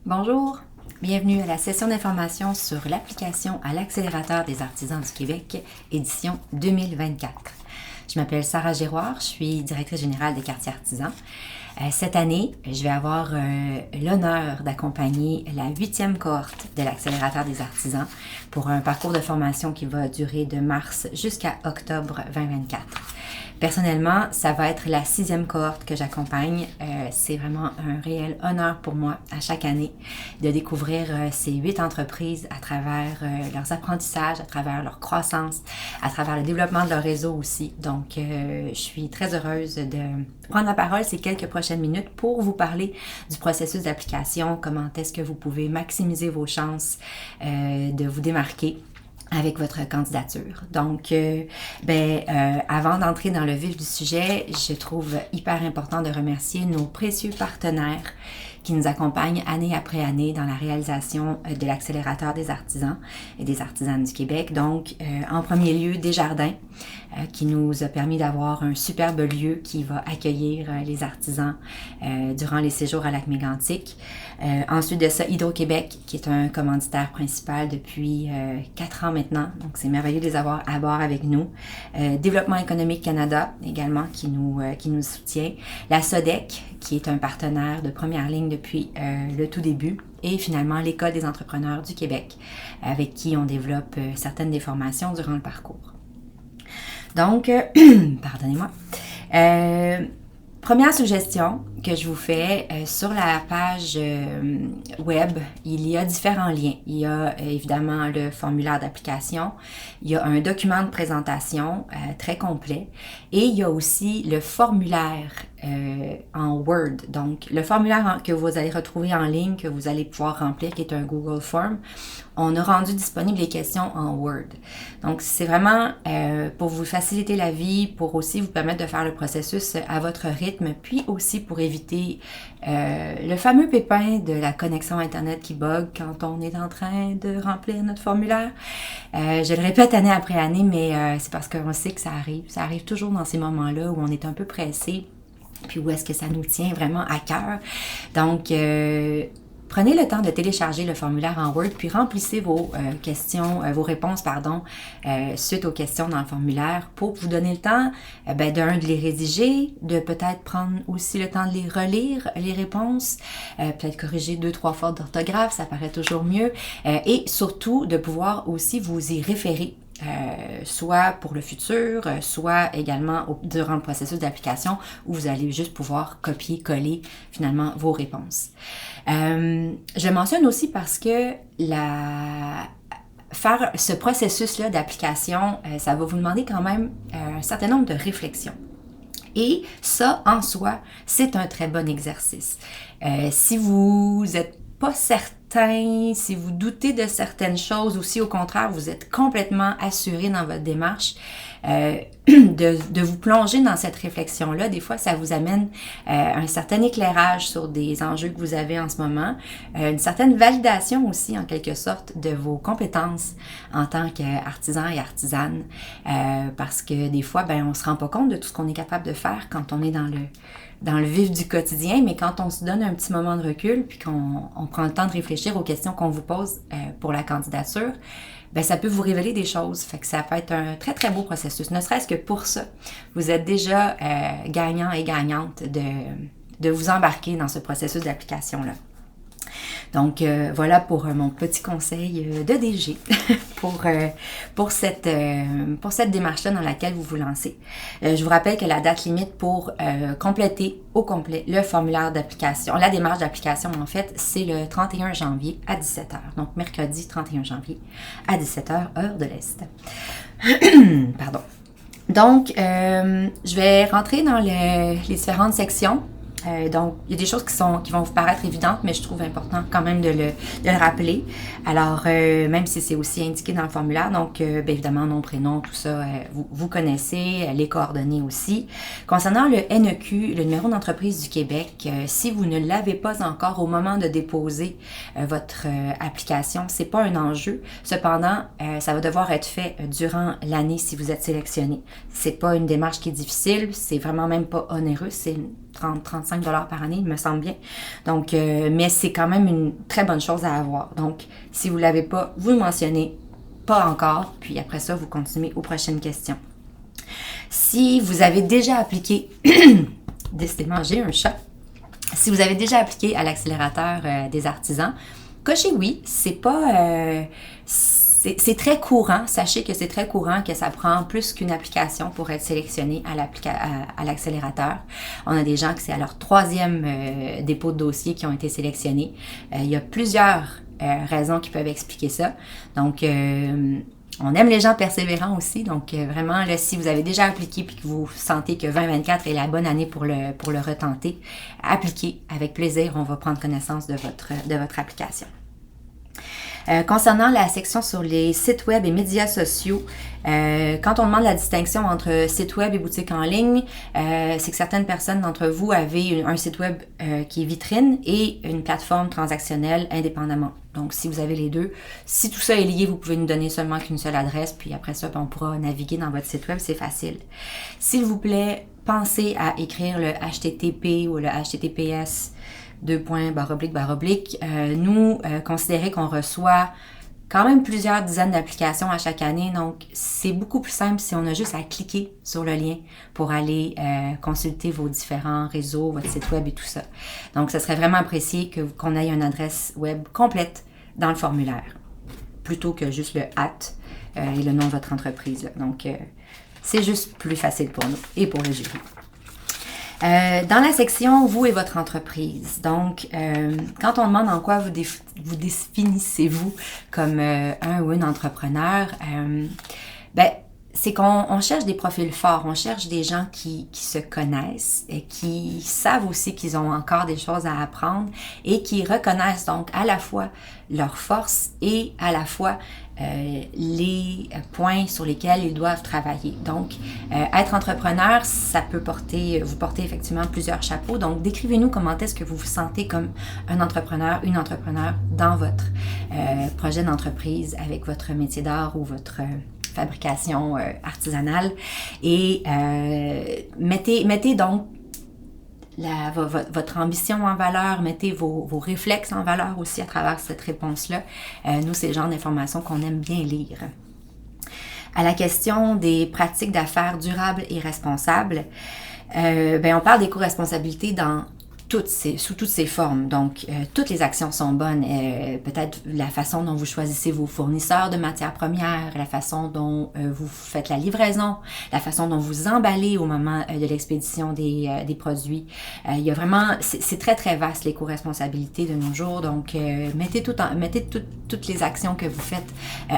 Bonjour, bienvenue à la session d'information sur l'application à l'accélérateur des artisans du Québec, édition 2024. Je m'appelle Sarah Giroir, je suis directrice générale des quartiers artisans. Cette année, je vais avoir l'honneur d'accompagner la 8e cohorte de l'accélérateur des artisans pour un parcours de formation qui va durer de mars jusqu'à octobre 2024. Personnellement, ça va être la 6e cohorte que j'accompagne. C'est vraiment un réel honneur pour moi à chaque année de découvrir ces 8 entreprises à travers leurs apprentissages, à travers leur croissance, à travers le développement de leur réseau aussi. Donc, je suis très heureuse de prendre la parole ces quelques prochaines minutes pour vous parler du processus d'application, comment est-ce que vous pouvez maximiser vos chances de vous démarquer avec votre candidature. Donc, avant d'entrer dans le vif du sujet, je trouve hyper important de remercier nos précieux partenaires qui nous accompagnent année après année dans la réalisation de l'accélérateur des artisans et des artisanes du Québec. Donc, en premier lieu, Desjardins, qui nous a permis d'avoir un superbe lieu qui va accueillir les artisans durant les séjours à Lac-Mégantic. Ensuite de ça, Hydro-Québec, qui est un commanditaire principal depuis 4 ans maintenant. Donc, c'est merveilleux de les avoir à bord avec nous. Développement économique Canada, également, qui nous soutient. La SODEC, qui est un partenaire de première ligne depuis le tout début. Et finalement, l'École des entrepreneurs du Québec, avec qui on développe certaines des formations durant le parcours. Donc, pardonnez-moi. Première suggestion que je vous fais, sur la page web, il y a différents liens. Il y a évidemment le formulaire d'application, il y a un document de présentation très complet et il y a aussi le formulaire en Word. Donc, le formulaire que vous allez retrouver en ligne, que vous allez pouvoir remplir, qui est un Google Form, on a rendu disponible les questions en Word. Donc, c'est vraiment pour vous faciliter la vie, pour aussi vous permettre de faire le processus à votre rythme, puis aussi pour éviter le fameux pépin de la connexion Internet qui bug quand on est en train de remplir notre formulaire. Je le répète année après année, mais c'est parce qu'on sait que ça arrive. Ça arrive toujours dans ces moments-là où on est un peu pressé, puis où est-ce que ça nous tient vraiment à cœur. Donc, prenez le temps de télécharger le formulaire en Word, puis remplissez vos vos réponses, suite aux questions dans le formulaire pour vous donner le temps, de les rédiger, de peut-être prendre aussi le temps de les relire, les réponses, peut-être corriger 2-3 fautes d'orthographe, ça paraît toujours mieux, et surtout de pouvoir aussi vous y référer. Soit pour le futur, soit également durant le processus d'application où vous allez juste pouvoir copier-coller finalement vos réponses. Je mentionne aussi parce que faire ce processus-là d'application, ça va vous demander quand même un certain nombre de réflexions. Et ça, en soi, c'est un très bon exercice. Si vous êtes pas certain, si vous doutez de certaines choses ou si au contraire vous êtes complètement assuré dans votre démarche, de vous plonger dans cette réflexion-là, des fois ça vous amène un certain éclairage sur des enjeux que vous avez en ce moment, une certaine validation aussi en quelque sorte de vos compétences en tant qu'artisan et artisane, parce que des fois on se rend pas compte de tout ce qu'on est capable de faire quand on est dans le vif du quotidien, mais quand on se donne un petit moment de recul puis qu'on prend le temps de réfléchir aux questions qu'on vous pose pour la candidature, ça peut vous révéler des choses. Fait que ça peut être un très, très beau processus. Ne serait-ce que pour ça, vous êtes déjà gagnant et gagnante de vous embarquer dans ce processus d'application-là. Donc, voilà pour mon petit conseil de DG pour cette démarche-là dans laquelle vous vous lancez. Je vous rappelle que la date limite pour compléter au complet le formulaire d'application, la démarche d'application en fait, c'est le 31 janvier à 17h. Donc, mercredi 31 janvier à 17h, heure de l'Est. Pardon. Donc, je vais rentrer dans les différentes sections. Donc, il y a des choses qui vont vous paraître évidentes, mais je trouve important quand même de le rappeler. Alors, même si c'est aussi indiqué dans le formulaire, donc évidemment, nom, prénom, tout ça, vous connaissez, les coordonnées aussi. Concernant le NEQ, le numéro d'entreprise du Québec, si vous ne l'avez pas encore au moment de déposer votre application, c'est pas un enjeu. Cependant, ça va devoir être fait durant l'année si vous êtes sélectionné. C'est pas une démarche qui est difficile, c'est vraiment même pas onéreux, c'est 30-35 $ par année, il me semble bien. Donc, mais c'est quand même une très bonne chose à avoir. Donc, si vous ne l'avez pas, vous le mentionnez, pas encore, puis après ça, vous continuez aux prochaines questions. Si vous avez déjà appliqué, décidément, j'ai un chat. Si vous avez déjà appliqué à l'accélérateur des artisans, cochez oui, c'est pas... c'est très courant, sachez que c'est très courant que ça prend plus qu'une application pour être sélectionné à l'accélérateur. On a des gens que c'est à leur 3e dépôt de dossier qui ont été sélectionnés. Il y a plusieurs raisons qui peuvent expliquer ça. Donc, on aime les gens persévérants aussi. Donc, vraiment, là, si vous avez déjà appliqué et que vous sentez que 2024 est la bonne année pour le retenter, appliquez avec plaisir. On va prendre connaissance de votre application. Concernant la section sur les sites web et médias sociaux, quand on demande la distinction entre site web et boutique en ligne, c'est que certaines personnes d'entre vous avaient un site web qui est vitrine et une plateforme transactionnelle indépendamment. Donc, si vous avez les deux, si tout ça est lié, vous pouvez nous donner seulement qu'une seule adresse, puis après ça, on pourra naviguer dans votre site web, c'est facile. S'il vous plaît, pensez à écrire le HTTP ou le HTTPS nous considérer qu'on reçoit quand même plusieurs dizaines d'applications à chaque année, donc c'est beaucoup plus simple si on a juste à cliquer sur le lien pour aller consulter vos différents réseaux, votre site web et tout ça. Donc, ce serait vraiment apprécié qu'on ait une adresse web complète dans le formulaire, plutôt que juste le @ et le nom de votre entreprise. Donc, c'est juste plus facile pour nous et pour le jury. Dans la section « Vous et votre entreprise », donc, quand on demande en quoi vous définissez-vous comme un ou une entrepreneur, c'est qu'on cherche des profils forts, on cherche des gens qui se connaissent et qui savent aussi qu'ils ont encore des choses à apprendre et qui reconnaissent donc à la fois leurs forces et à la fois les points sur lesquels ils doivent travailler. Donc, être entrepreneur, ça peut vous porter effectivement plusieurs chapeaux. Donc, décrivez-nous comment est-ce que vous vous sentez comme un entrepreneur, une entrepreneur dans votre projet d'entreprise avec votre métier d'art ou votre fabrication artisanale. Et mettez donc votre ambition en valeur, mettez vos réflexes en valeur aussi à travers cette réponse-là. Nous, c'est le genre d'informations qu'on aime bien lire. À la question des pratiques d'affaires durables et responsables, on parle d'éco-responsabilité sous toutes ses formes. Donc, toutes les actions sont bonnes. Peut-être la façon dont vous choisissez vos fournisseurs de matières premières, la façon dont vous faites la livraison, la façon dont vous emballez au moment de l'expédition des produits. Il y a vraiment, c'est très très vaste l'éco-responsabilité de nos jours. Donc, mettez toutes les actions que vous faites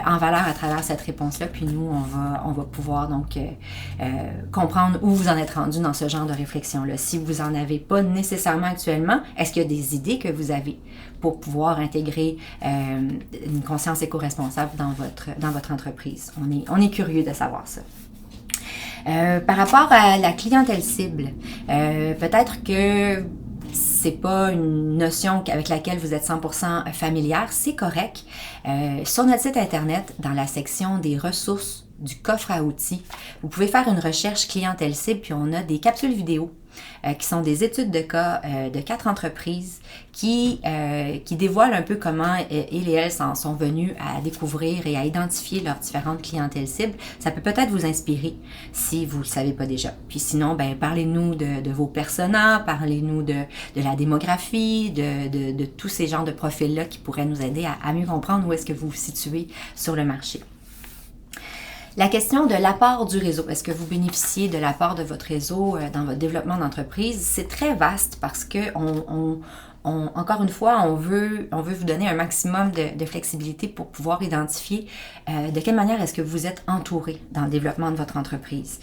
en valeur à travers cette réponse-là. Puis nous, on va pouvoir donc comprendre où vous en êtes rendu dans ce genre de réflexion-là. Si vous en avez pas nécessairement actuellement, est-ce qu'il y a des idées que vous avez pour pouvoir intégrer une conscience éco-responsable dans votre entreprise? On est curieux de savoir ça. Par rapport à la clientèle cible, peut-être que c'est pas une notion avec laquelle vous êtes 100% familière, c'est correct. Sur notre site internet, dans la section des ressources du coffre à outils, vous pouvez faire une recherche clientèle cible, puis on a des capsules vidéo qui sont des études de cas de 4 entreprises qui dévoilent un peu comment ils et elles sont venus à découvrir et à identifier leurs différentes clientèles cibles. Ça peut peut-être vous inspirer si vous ne le savez pas déjà. Puis sinon, parlez-nous de vos personas, parlez-nous de la démographie, de tous ces genres de profils-là qui pourraient nous aider à mieux comprendre où est-ce que vous vous situez sur le marché. La question de l'apport du réseau. Est-ce que vous bénéficiez de l'apport de votre réseau dans votre développement d'entreprise? C'est très vaste parce que encore une fois, on veut vous donner un maximum de flexibilité pour pouvoir identifier de quelle manière est-ce que vous êtes entouré dans le développement de votre entreprise.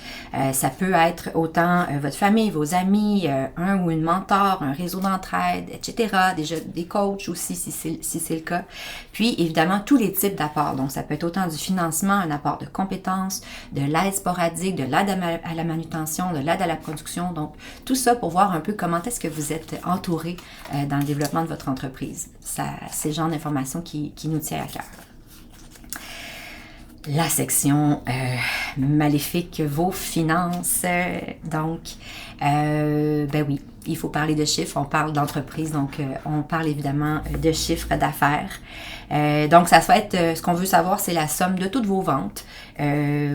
Ça peut être autant votre famille, vos amis, un ou une mentor, un réseau d'entraide, etc. Déjà des coachs aussi si c'est le cas. Puis évidemment, tous les types d'apports. Donc ça peut être autant du financement, un apport de compétences, de l'aide sporadique, de l'aide à la manutention, de l'aide à la production. Donc tout ça pour voir un peu comment est-ce que vous êtes entouré dans le développement de votre entreprise. C'est le genre d'information qui nous tient à cœur. La section maléfique, vos finances. Donc, oui, il faut parler de chiffres, on parle d'entreprise, donc on parle évidemment de chiffres d'affaires. Donc, ça va être, ce qu'on veut savoir, c'est la somme de toutes vos ventes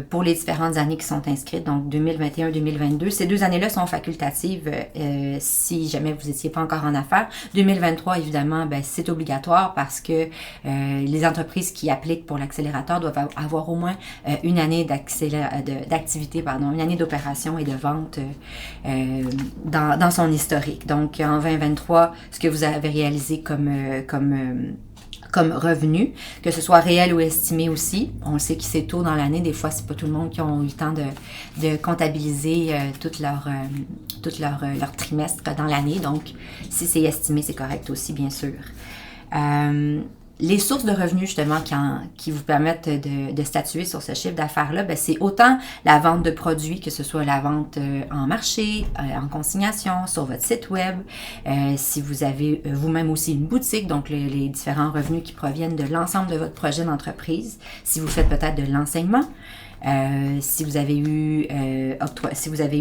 pour les différentes années qui sont inscrites, donc 2021-2022. Ces 2 années-là sont facultatives si jamais vous n'étiez pas encore en affaires. 2023, évidemment, ben, c'est obligatoire parce que les entreprises qui appliquent pour l'accélérateur doivent avoir au moins une année d'activité, une année d'opération et de vente dans son historique. Donc, en 2023, ce que vous avez réalisé comme revenu, que ce soit réel ou estimé aussi. On le sait que c'est tôt dans l'année, des fois, c'est pas tout le monde qui a eu le temps de comptabiliser tout leur trimestre dans l'année. Donc, si c'est estimé, c'est correct aussi, bien sûr. Les sources de revenus, justement, qui vous permettent de statuer sur ce chiffre d'affaires-là, ben, c'est autant la vente de produits, que ce soit la vente en marché, en consignation, sur votre site web, si vous avez vous-même aussi une boutique, donc les différents revenus qui proviennent de l'ensemble de votre projet d'entreprise, si vous faites peut-être de l'enseignement, si vous avez eu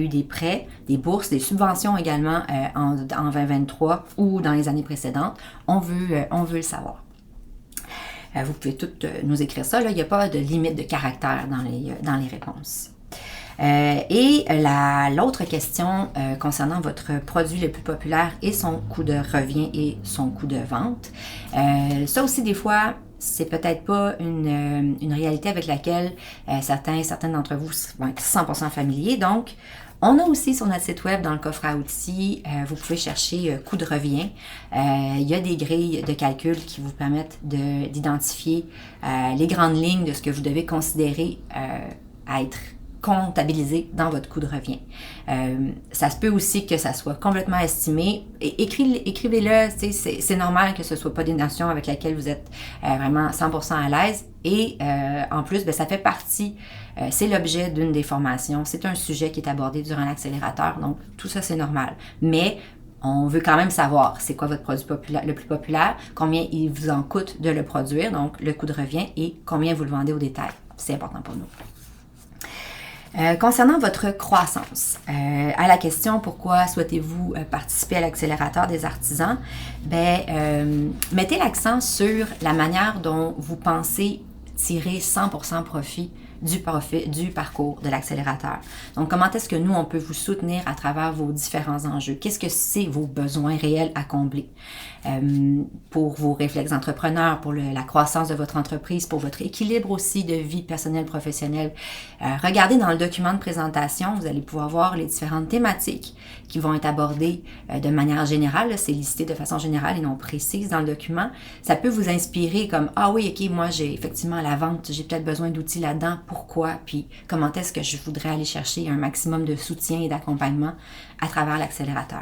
des prêts, des bourses, des subventions également en 2023 ou dans les années précédentes, on veut le savoir. Vous pouvez toutes nous écrire ça. Là, il n'y a pas de limite de caractère dans les réponses. Et l'autre question concernant votre produit le plus populaire et son coût de revient et son coût de vente. Ça aussi, des fois, c'est peut-être pas une réalité avec laquelle certains d'entre vous vont être 100% familiers. Donc, on a aussi sur notre site web, dans le coffre à outils, vous pouvez chercher coût de revient. Il y a des grilles de calcul qui vous permettent d'identifier les grandes lignes de ce que vous devez considérer à être comptabilisé dans votre coût de revient. Ça se peut aussi que ça soit complètement estimé. Et écrivez-le, c'est normal que ce ne soit pas des notions avec lesquelles vous êtes vraiment 100% à l'aise. Et en plus, ça fait partie, c'est l'objet d'une des formations. C'est un sujet qui est abordé durant l'accélérateur, donc tout ça, c'est normal. Mais on veut quand même savoir c'est quoi votre produit le plus populaire, combien il vous en coûte de le produire, donc le coût de revient, et combien vous le vendez au détail. C'est important pour nous. Concernant votre croissance, à la question pourquoi souhaitez-vous participer à l'accélérateur des artisans, mettez l'accent sur la manière dont vous pensez tirer 100% profit du parcours de l'accélérateur. Donc, comment est-ce que nous, on peut vous soutenir à travers vos différents enjeux? Qu'est-ce que c'est vos besoins réels à combler? Pour vos réflexes entrepreneurs, pour la croissance de votre entreprise, pour votre équilibre aussi de vie personnelle, professionnelle. Regardez dans le document de présentation, vous allez pouvoir voir les différentes thématiques qui vont être abordées de manière générale. C'est listé de façon générale et non précise dans le document. Ça peut vous inspirer comme « Ah oui, ok, moi j'ai effectivement la vente, j'ai peut-être besoin d'outils là-dedans. Pourquoi? Puis comment est-ce que je voudrais aller chercher un maximum de soutien et d'accompagnement à travers l'accélérateur? »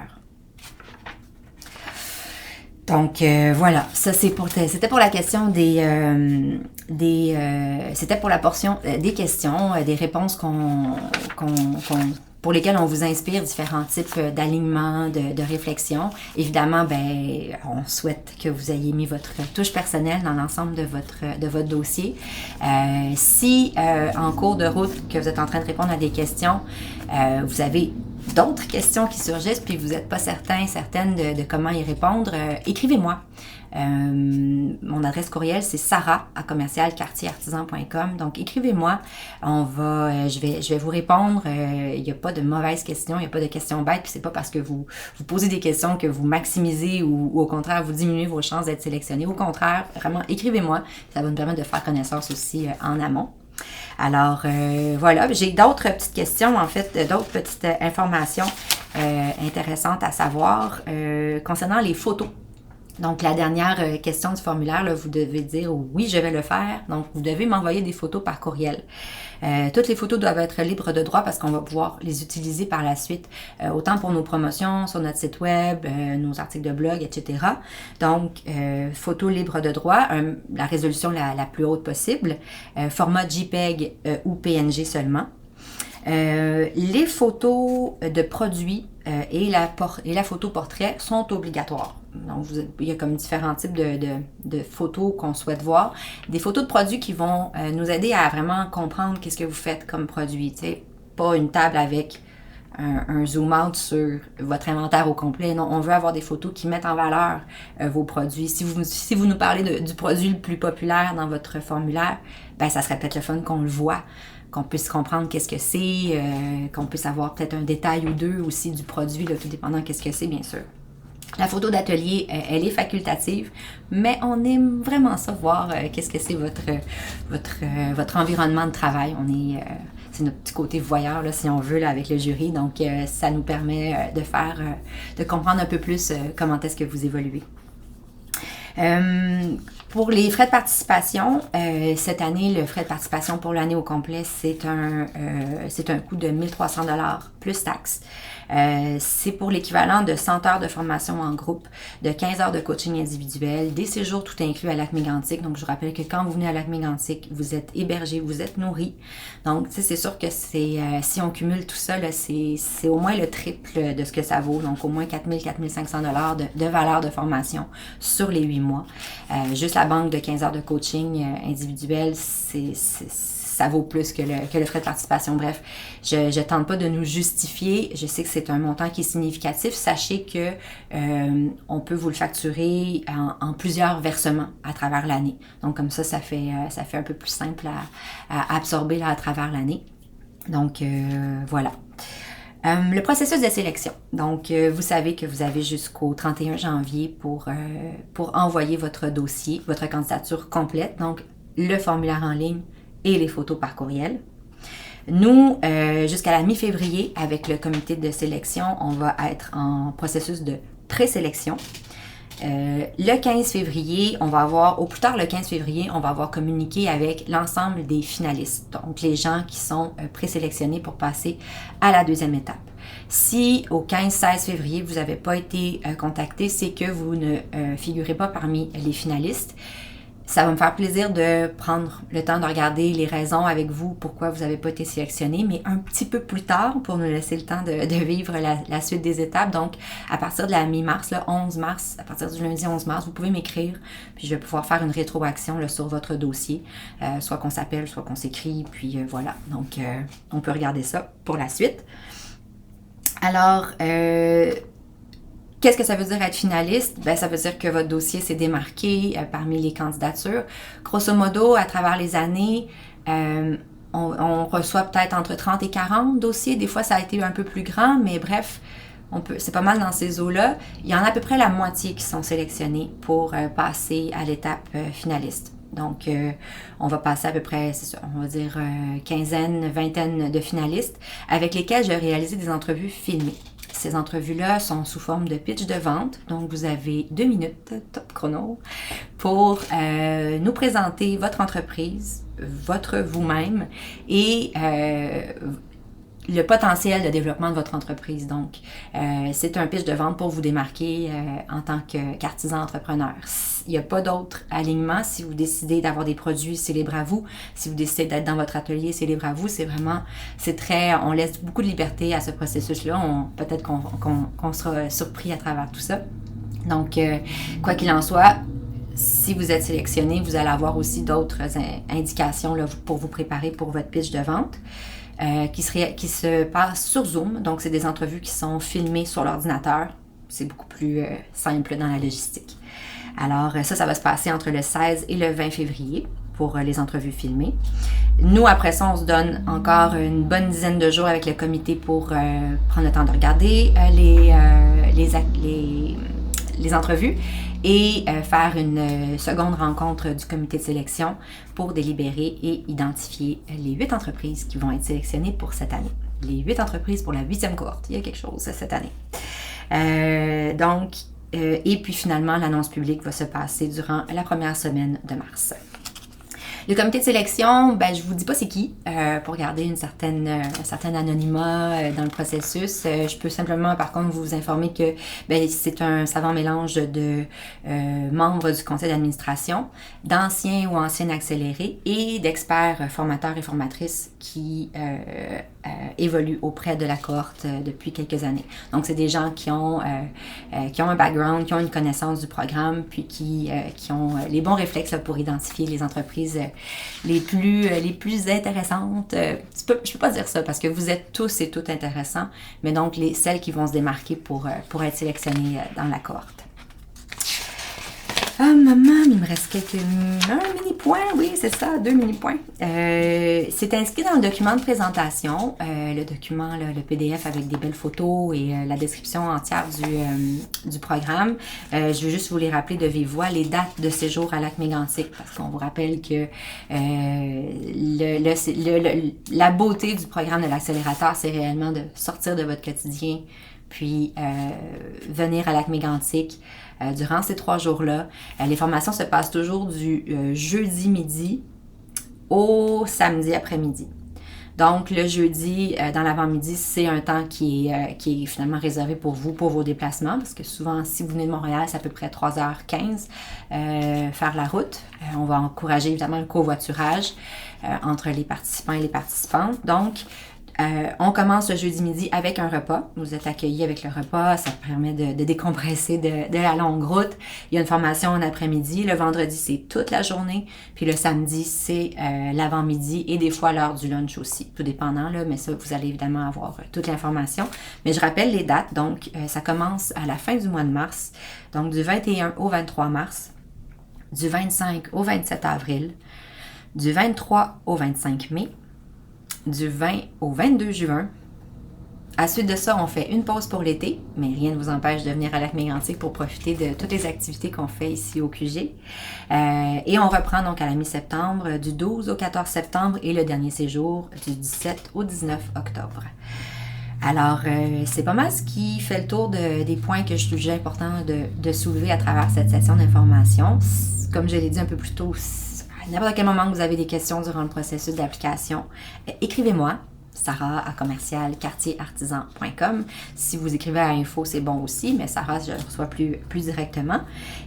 Donc voilà, ça c'était pour la question c'était pour la portion des questions, des réponses pour lesquelles on vous inspire différents types d'alignements, de réflexion. Évidemment, on souhaite que vous ayez mis votre touche personnelle dans l'ensemble de votre dossier. Si en cours de route que vous êtes en train de répondre à des questions, vous avez d'autres questions qui surgissent, puis vous n'êtes pas certaine de comment y répondre, écrivez-moi. Mon adresse courriel, c'est sarah@commercialquartierartisan.com. Donc, écrivez-moi. Je vais vous répondre. Il n'y a pas de mauvaises questions, il n'y a pas de questions bêtes. Puis c'est pas parce que vous posez des questions que vous maximisez ou au contraire, vous diminuez vos chances d'être sélectionné. Au contraire, vraiment, écrivez-moi. Ça va nous permettre de faire connaissance aussi en amont. Alors, voilà, j'ai d'autres petites questions, en fait, d'autres petites informations intéressantes à savoir concernant les photos. Donc, la dernière question du formulaire, là, vous devez dire « Oui, je vais le faire ». Donc, vous devez m'envoyer des photos par courriel. Toutes les photos doivent être libres de droit parce qu'on va pouvoir les utiliser par la suite, autant pour nos promotions sur notre site web, nos articles de blog, etc. Donc, photos libres de droit, la résolution la plus haute possible, format JPEG ou PNG seulement. Les photos de produits et la photo portrait sont obligatoires. Donc, il y a comme différents types de photos qu'on souhaite voir. Des photos de produits qui vont nous aider à vraiment comprendre qu'est-ce que vous faites comme produit. T'sais. Pas une table avec un zoom out sur votre inventaire au complet. Non, on veut avoir des photos qui mettent en valeur vos produits. Si vous nous parlez du produit le plus populaire dans votre formulaire, ben ça serait peut-être le fun qu'on le voit, qu'on puisse comprendre qu'est-ce que c'est, qu'on puisse avoir peut-être un détail ou deux aussi du produit, là, tout dépendant qu'est-ce que c'est, bien sûr. La photo d'atelier, elle est facultative, mais on aime vraiment ça, voir qu'est-ce que c'est votre environnement de travail. C'est notre petit côté voyeur, là, si on veut, là, avec le jury. Donc, ça nous permet de comprendre un peu plus comment est-ce que vous évoluez. Pour les frais de participation, cette année, le frais de participation pour l'année au complet, c'est un coût de 1 300 $ plus taxes. C'est pour l'équivalent de 100 heures de formation en groupe, de 15 heures de coaching individuel, des séjours tout inclus à Lac-Mégantic. Donc, je vous rappelle que quand vous venez à Lac-Mégantic, vous êtes hébergé, vous êtes nourri. Donc, c'est sûr que si on cumule tout ça, là, c'est au moins le triple de ce que ça vaut. Donc, au moins 4 000, 4 500 $ de valeur de formation sur les 8 mois. Juste la banque de 15 heures de coaching individuel, ça vaut plus que le frais de participation. Bref, je tente pas de nous justifier. Je sais que c'est un montant qui est significatif. Sachez que on peut vous le facturer en plusieurs versements à travers l'année. Donc comme ça fait un peu plus simple à absorber là, à travers l'année. Donc voilà. Le processus de sélection. Donc, vous savez que vous avez jusqu'au 31 janvier pour envoyer votre dossier, votre candidature complète, donc le formulaire en ligne et les photos par courriel. Nous, jusqu'à la mi-février, avec le comité de sélection, on va être en processus de présélection. Le 15 février, au plus tard le 15 février, on va avoir communiqué avec l'ensemble des finalistes, donc les gens qui sont présélectionnés pour passer à la deuxième étape. Si au 15-16 février, vous n'avez pas été contacté, c'est que vous ne figurez pas parmi les finalistes. Ça va me faire plaisir de prendre le temps de regarder les raisons avec vous, pourquoi vous n'avez pas été sélectionné, mais un petit peu plus tard pour nous laisser le temps de vivre la suite des étapes. Donc, à partir de la mi-mars, le 11 mars, à partir du lundi 11 mars, vous pouvez m'écrire, puis je vais pouvoir faire une rétroaction là, sur votre dossier, soit qu'on s'appelle, soit qu'on s'écrit, puis voilà. Donc, on peut regarder ça pour la suite. Alors, qu'est-ce que ça veut dire être finaliste? Ben, ça veut dire que votre dossier s'est démarqué parmi les candidatures. Grosso modo, à travers les années, on reçoit peut-être entre 30 et 40 dossiers. Des fois, ça a été un peu plus grand, mais bref, c'est pas mal dans ces eaux-là. Il y en a à peu près la moitié qui sont sélectionnés pour passer à l'étape finaliste. Donc, on va passer à peu près, c'est ça, on va dire quinzaine, vingtaine de finalistes avec lesquels je vais réaliser des entrevues filmées. Ces entrevues-là sont sous forme de pitch de vente. Donc, vous avez 2 minutes, top chrono, pour nous présenter votre entreprise, votre vous-même et le potentiel de développement de votre entreprise. Donc, c'est un pitch de vente pour vous démarquer en tant qu'artisan entrepreneur. Il n'y a pas d'autre alignement. Si vous décidez d'avoir des produits, c'est libre à vous. Si vous décidez d'être dans votre atelier, c'est libre à vous. On laisse beaucoup de liberté à ce processus-là. Peut-être qu'on sera surpris à travers tout ça. Donc, quoi qu'il en soit, si vous êtes sélectionné, vous allez avoir aussi d'autres indications là, pour vous préparer pour votre pitch de vente. Qui se passe sur Zoom. Donc, c'est des entrevues qui sont filmées sur l'ordinateur. C'est beaucoup plus simple dans la logistique. Alors, ça va se passer entre le 16 et le 20 février pour les entrevues filmées. Nous, après ça, on se donne encore une bonne dizaine de jours avec le comité pour prendre le temps de regarder les entrevues et faire une seconde rencontre du comité de sélection pour délibérer et identifier les 8 entreprises qui vont être sélectionnées pour cette année. Les 8 entreprises pour la 8e cohorte. Il y a quelque chose cette année. Et puis finalement, l'annonce publique va se passer durant la première semaine de mars. Le comité de sélection, je vous dis pas c'est qui, pour garder un certain anonymat dans le processus. Je peux simplement, par contre, vous informer que c'est un savant mélange de membres du conseil d'administration, d'anciens ou anciennes accélérés et d'experts formateurs et formatrices qui évoluent auprès de la cohorte depuis quelques années. Donc, c'est des gens qui ont un background, qui ont une connaissance du programme, puis qui ont les bons réflexes là, pour identifier les entreprises les plus intéressantes. Je peux pas dire ça parce que vous êtes tous et toutes intéressants, mais donc celles qui vont se démarquer pour être sélectionnées dans la cohorte. Ah, maman, il me reste un mini-point, oui, c'est ça, 2 mini-points. C'est inscrit dans le document de présentation, le document, là, le PDF avec des belles photos et la description entière du programme. Je veux juste vous les rappeler de vive voix, les dates de séjour à Lac-Mégantic, parce qu'on vous rappelle que la beauté du programme de l'accélérateur, c'est réellement de sortir de votre quotidien, puis venir à Lac-Mégantic durant ces 3 jours-là. Les formations se passent toujours du jeudi midi au samedi après-midi. Donc, le jeudi, dans l'avant-midi, c'est un temps qui est finalement réservé pour vous, pour vos déplacements, parce que souvent, si vous venez de Montréal, c'est à peu près 3h15 faire la route. On va encourager évidemment le covoiturage entre les participants et les participantes. Donc, on commence le jeudi midi avec un repas. Vous êtes accueillis avec le repas. Ça permet de décompresser de la longue route. Il y a une formation en après-midi. Le vendredi, c'est toute la journée. Puis le samedi, c'est l'avant-midi et des fois l'heure du lunch aussi. Tout dépendant, là, mais ça, vous allez évidemment avoir toute l'information. Mais je rappelle les dates. Donc, ça commence à la fin du mois de mars. Donc, du 21 au 23 mars. Du 25 au 27 avril. Du 23 au 25 mai. Du 20 au 22 juin. À la suite de ça, on fait une pause pour l'été, mais rien ne vous empêche de venir à Lac-Mégantic pour profiter de toutes les activités qu'on fait ici au QG. Et on reprend donc à la mi-septembre, du 12 au 14 septembre et le dernier séjour du 17 au 19 octobre. Alors, c'est pas mal ce qui fait le tour des points que je jugeais important de soulever à travers cette session d'information. Comme je l'ai dit un peu plus tôt, à n'importe quel moment que vous avez des questions durant le processus d'application, écrivez-moi, sarah@commercialquartierartisan.com. Si vous écrivez à info, c'est bon aussi, mais Sarah, je reçois plus directement.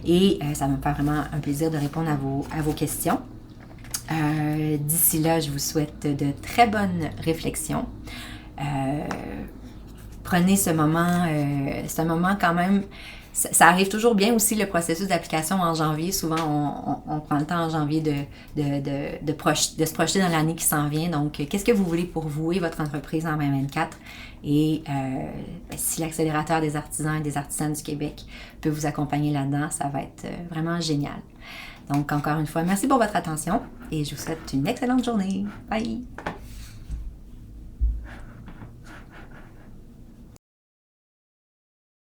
Et ça me fait vraiment un plaisir de répondre à vos questions. D'ici là, je vous souhaite de très bonnes réflexions. Prenez ce moment, c'est un moment quand même. Ça arrive toujours bien aussi le processus d'application en janvier. Souvent, on prend le temps en janvier de se projeter dans l'année qui s'en vient. Donc, qu'est-ce que vous voulez pour vous et votre entreprise en 2024? Et si l'accélérateur des artisans et des artisanes du Québec peut vous accompagner là-dedans, ça va être vraiment génial. Donc, encore une fois, merci pour votre attention et je vous souhaite une excellente journée. Bye!